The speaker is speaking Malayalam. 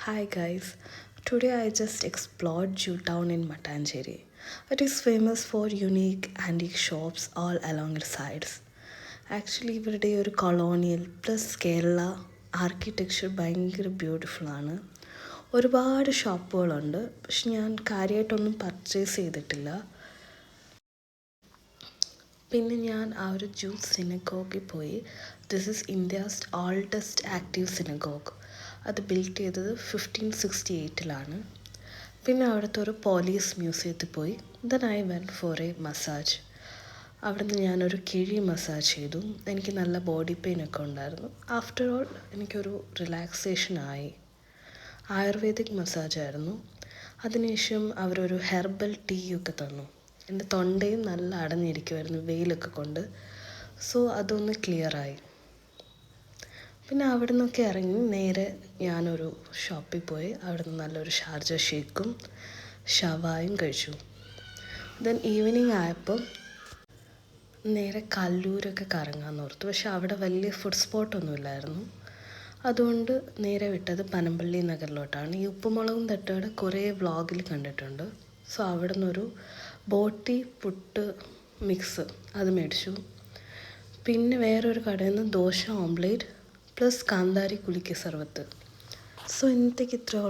Hi guys, today I just explored Jewtown in Matanjeri. It is famous for unique antique shops all along its sides. Actually ഇവരുടെ ഒരു കൊളോണിയൽ പ്ലസ് കേരള ആർക്കിടെക്ചർ ഭയങ്കര ബ്യൂട്ടിഫുൾ ആണ്. ഒരുപാട് ഷോപ്പുകളുണ്ട്, പക്ഷെ ഞാൻ കാര്യമായിട്ടൊന്നും പർച്ചേസ് ചെയ്തിട്ടില്ല. പിന്നെ ഞാൻ ആ ഒരു ജൂത്ത് സിനഗോഗിൽ പോയി. This is India's oldest active synagogue. അത് ബിൽഡ് ചെയ്തത് 1568 പിന്നെ അവിടുത്തെ ഒരു പോലീസ് മ്യൂസിയത്തിൽ പോയി. Then I went for a massage. അവിടുന്ന് ഞാനൊരു കിഴി മസാജ് ചെയ്തു. എനിക്ക് നല്ല ബോഡി പെയിൻ ഒക്കെ ഉണ്ടായിരുന്നു. ആഫ്റ്റർ ഓൾ എനിക്കൊരു റിലാക്സേഷനായി. ആയുർവേദിക് മസാജായിരുന്നു. അതിനുശേഷം അവരൊരു ഹെർബൽ ടീ ഒക്കെ തന്നു. എൻ്റെ തൊണ്ടയും നല്ല അടഞ്ഞിരിക്കുമായിരുന്നു വെയിലൊക്കെ കൊണ്ട്. സോ അതൊന്ന് ക്ലിയറായി. പിന്നെ അവിടെ നിന്നൊക്കെ ഇറങ്ങി നേരെ ഞാനൊരു ഷോപ്പിൽ പോയി. അവിടെ നിന്ന് നല്ലൊരു ഷാർജ ഷേക്കും ഷവായും കഴിച്ചു. ദെൻ ഈവനിങ് ആയപ്പോൾ നേരെ കല്ലൂരൊക്കെ കറങ്ങാമെന്ന് ഓർത്തു. പക്ഷെ അവിടെ വലിയ ഫുഡ് സ്പോട്ടൊന്നും ഇല്ലായിരുന്നു. അതുകൊണ്ട് നേരെ വിട്ടത് പനമ്പള്ളി നഗറിലോട്ടാണ്. ഈ ഉപ്പുമുളകും തട്ടുകട കുറേ വ്ളോഗിൽ കണ്ടിട്ടുണ്ട്. സോ അവിടെ നിന്നൊരു ബോട്ടി പുട്ട് മിക്സ് അത് മേടിച്ചു. പിന്നെ വേറൊരു കടയിൽ നിന്ന് ദോശ ഓംലേറ്റ് പ്ലസ് കാന്താരി കുലുക്കി സർവത്ത്. സോ ഇന്നത്തേക്ക് ഇത്രേ ഉള്ളൂ.